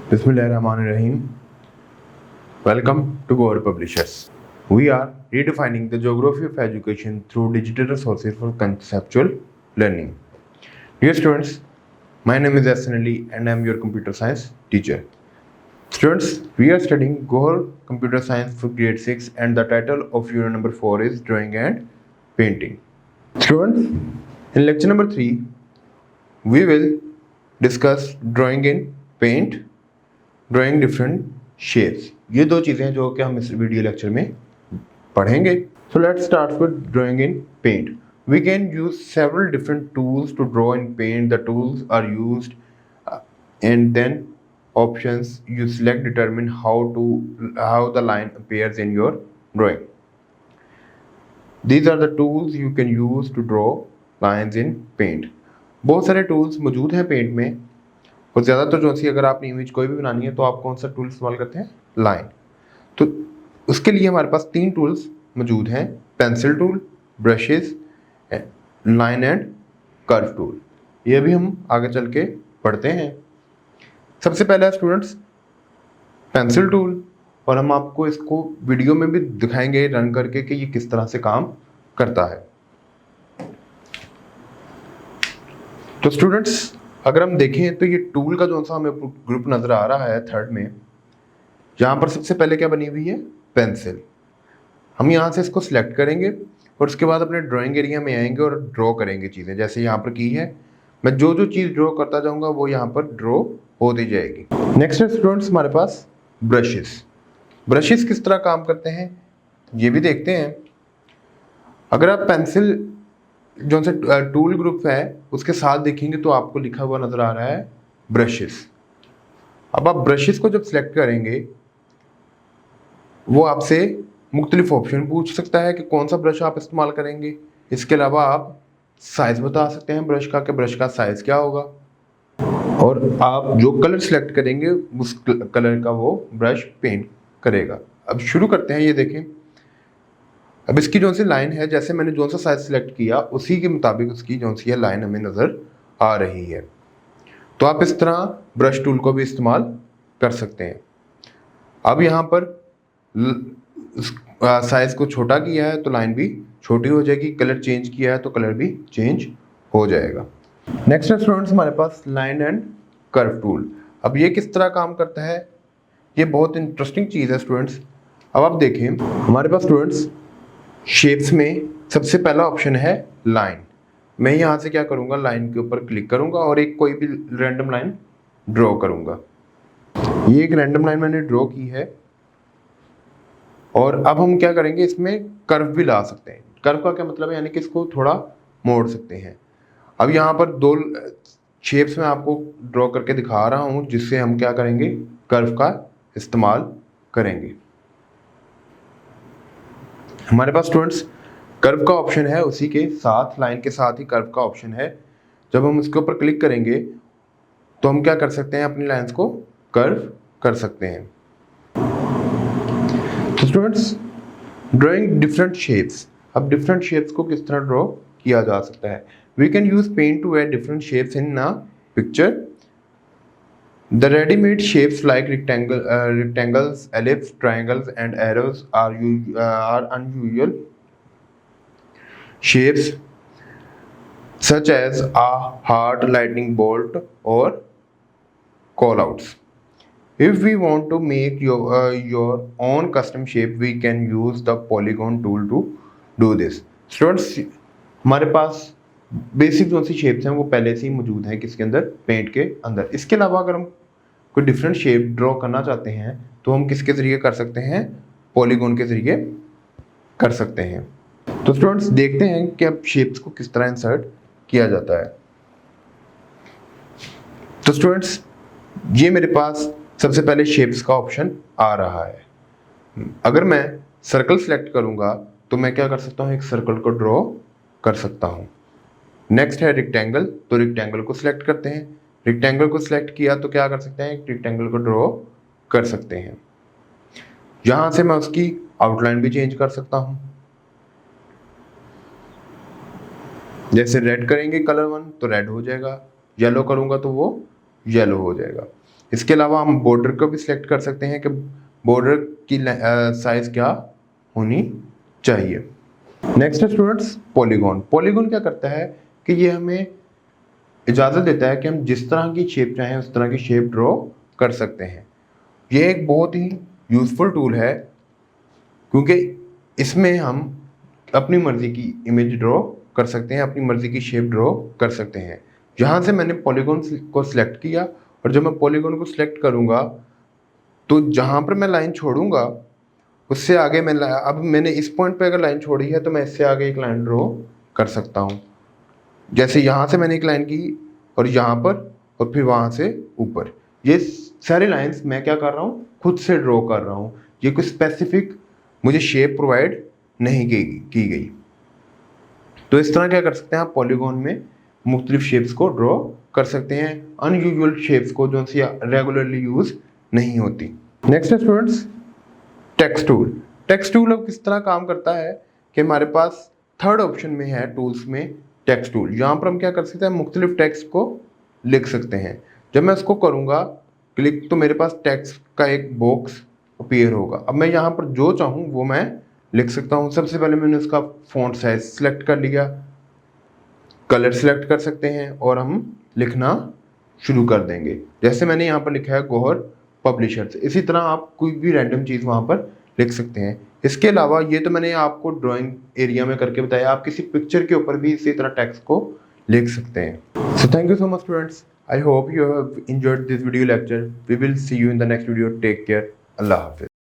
Bismillahirrahmanirrahim. Welcome to Goer Publishers. We are redefining the geography of education through digital resources for conceptual learning. Dear students, my name is Hassan Ali and I am your computer science teacher. Students, we are studying Goer Computer Science for grade 6 and the title of unit number 4 is Drawing and Painting. Students, in lecture number 3, we will discuss drawing in paint, drawing different shapes. ये दो चीज़ें जो कि हम इस video lecture में पढ़ेंगे। So let's start with drawing in Paint. We can use several different tools to draw in Paint. The tools are used and then options you select determine how the line appears in your drawing. These are the tools you can use to draw lines in Paint. बहुत सारे tools मौजूद हैं paint में और ज़्यादातर जो सी अगर आपने इमेज कोई भी बनानी है तो आप कौन सा टूल इस्तेमाल करते हैं? लाइन। तो उसके लिए हमारे पास 3 टूल्स मौजूद हैं, pencil tool, brushes, line and curve tool. ये भी हम आगे चल के पढ़ते हैं। सबसे पहला स्टूडेंट्स पेंसिल टूल, और हम आपको इसको वीडियो में भी दिखाएंगे रन करके कि ये किस तरह से काम करता है। तो स्टूडेंट्स अगर हम देखें तो ये टूल का जो सा हमें ग्रुप नज़र आ रहा है थर्ड में, यहाँ पर सबसे पहले क्या बनी हुई है? पेंसिल। हम यहाँ से इसको सिलेक्ट करेंगे और उसके बाद अपने ड्राइंग एरिया में आएंगे और ड्रॉ करेंगे चीज़ें। जैसे यहाँ पर की है, मैं जो जो चीज़ ड्रॉ करता जाऊँगा वो यहाँ पर ड्रॉ होती जाएगी। नेक्स्ट है स्टूडेंट्स हमारे पास ब्रशेस। ब्रशेस किस तरह काम करते हैं ये भी देखते हैं। अगर आप पेंसिल जो से टूल ग्रुप है उसके साथ देखेंगे तो आपको लिखा हुआ नज़र आ रहा है ब्रशेस। अब आप ब्रशेस को जब सिलेक्ट करेंगे वो आपसे मुख्तलिफ ऑप्शन पूछ सकता है कि कौन सा ब्रश आप इस्तेमाल करेंगे। इसके अलावा आप साइज़ बता सकते हैं ब्रश का कि ब्रश का साइज़ क्या होगा, और आप जो कलर सिलेक्ट करेंगे उस कलर का वो ब्रश पेंट करेगा। अब शुरू करते हैं। ये देखें, अब इसकी जो सी लाइन है, जैसे मैंने जो सा साइज सिलेक्ट किया उसी के मुताबिक उसकी जो सी है लाइन हमें नज़र आ रही है। तो आप इस तरह ब्रश टूल को भी इस्तेमाल कर सकते हैं। अब यहाँ पर साइज को छोटा किया है तो लाइन भी छोटी हो जाएगी, कलर चेंज किया है तो कलर भी चेंज हो जाएगा। नेक्स्ट है स्टूडेंट्स हमारे पास लाइन एंड कर्व टूल। अब ये किस तरह काम करता है, ये बहुत इंटरेस्टिंग चीज़ है स्टूडेंट्स। अब आप देखें हमारे पास स्टूडेंट्स शेप्स में सबसे पहला ऑप्शन है लाइन। मैं यहाँ से क्या करूँगा, लाइन के ऊपर क्लिक करूँगा और एक कोई भी रैंडम लाइन ड्रॉ करूँगा। ये एक रैंडम लाइन मैंने ड्रॉ की है। और अब हम क्या करेंगे, इसमें कर्व भी ला सकते हैं। कर्व का क्या मतलब है, यानी कि इसको थोड़ा मोड़ सकते हैं। अब यहाँ पर 2 शेप्स में आपको ड्रॉ करके दिखा रहा हूँ जिससे हम क्या करेंगे, कर्व का इस्तेमाल करेंगे। हमारे पास स्टूडेंट्स कर्व का ऑप्शन है, उसी के साथ लाइन के साथ ही कर्व का ऑप्शन है। जब हम इसके ऊपर क्लिक करेंगे तो हम क्या कर सकते हैं, अपनी लाइंस को कर्व कर सकते हैं। तो स्टूडेंट्स ड्राइंग डिफरेंट शेप्स। अब डिफरेंट शेप्स को किस तरह ड्रॉ किया जा सकता है? We can use Paint to add different shapes in a picture. The ready-made shapes like rectangles, ellipses, triangles, and arrows are unusual shapes such as a heart, lightning bolt, or callouts. If we want to make your own custom shape, we can use the polygon tool to do this. Students, हमारे पास basic जो सी shapes हैं वो पहले से ही मौजूद हैं किसके अंदर, पेंट के अंदर। इसके अलावा अगर हम कोई डिफरेंट शेप ड्रॉ करना चाहते हैं तो हम किसके ज़रिए कर सकते हैं, पॉलीगॉन के ज़रिए कर सकते हैं। तो स्टूडेंट्स देखते हैं कि अब शेप्स को किस तरह इंसर्ट किया जाता है। तो स्टूडेंट्स ये मेरे पास सबसे पहले शेप्स का ऑप्शन आ रहा है। अगर मैं सर्कल सेलेक्ट करूंगा तो मैं क्या कर सकता हूँ, एक सर्कल को ड्रॉ कर सकता हूँ। नेक्स्ट है रेक्टेंगल, तो रेक्टेंगल को सिलेक्ट करते हैं। रेक्टेंगल को सिलेक्ट किया तो क्या कर सकते हैं, एक रेक्टेंगल को ड्रॉ कर सकते हैं। यहां से मैं उसकी आउटलाइन भी चेंज कर सकता हूं। जैसे रेड करेंगे कलर 1 तो रेड हो जाएगा, येलो करूंगा तो वो येलो हो जाएगा। इसके अलावा हम बॉर्डर को भी सिलेक्ट कर सकते हैं कि बॉर्डर की साइज क्या होनी चाहिए। नेक्स्ट है स्टूडेंट्स पॉलीगॉन। पॉलीगॉन क्या करता है कि ये हमें इजाज़त देता है कि हम जिस तरह की शेप चाहें उस तरह की शेप ड्रॉ कर सकते हैं। ये एक बहुत ही यूज़फुल टूल है क्योंकि इसमें हम अपनी मर्ज़ी की इमेज ड्रॉ कर सकते हैं, अपनी मर्ज़ी की शेप ड्रॉ कर सकते हैं। यहाँ से मैंने पॉलीगॉन को सिलेक्ट किया और जब मैं पॉलीगॉन को सिलेक्ट करूँगा तो जहाँ पर मैं लाइन छोड़ूंगा उससे आगे अब मैंने इस पॉइंट पे अगर लाइन छोड़ी है तो मैं इससे आगे एक लाइन ड्रॉ कर सकता हूँ। जैसे यहाँ से मैंने एक लाइन की और यहाँ पर और फिर वहाँ से ऊपर, ये सारी लाइंस मैं क्या कर रहा हूँ, खुद से ड्रॉ कर रहा हूँ। ये कोई स्पेसिफिक मुझे शेप प्रोवाइड नहीं की गई। तो इस तरह क्या कर सकते हैं आप पॉलीगॉन में मुख्तलिफ शेप्स को ड्रॉ कर सकते हैं, अनयूजुअल शेप्स को जो सी रेगुलरली यूज नहीं होती। नेक्स्ट है students text tool. Text tool अब किस तरह काम करता है कि हमारे पास थर्ड ऑप्शन में है टूल्स में टेक्स्ट टूल। यहाँ पर हम क्या कर सकते हैं, मुख्तलिफ टेक्स्ट को लिख सकते हैं। जब मैं इसको करूँगा क्लिक तो मेरे पास टेक्स्ट का एक बॉक्स अपीयर होगा। अब मैं यहाँ पर जो चाहूँ वो मैं लिख सकता हूँ। सबसे पहले मैंने उसका फ़ॉन्ट साइज सिलेक्ट कर लिया, कलर सिलेक्ट कर सकते हैं और हम लिखना शुरू कर देंगे। जैसे मैंने यहाँ पर लिखा है गौहर पब्लिशर्स, इसी तरह आप कोई भी रैंडम चीज़ वहाँ पर लिख सकते हैं। इसके अलावा ये तो मैंने आपको ड्राइंग एरिया में करके बताया, आप किसी पिक्चर के ऊपर भी इसी तरह टेक्स्ट को लिख सकते हैं। So thank you so much students, I hope you have enjoyed this video lecture. We will see you in the next video. Take care, अल्लाह हाफिज़।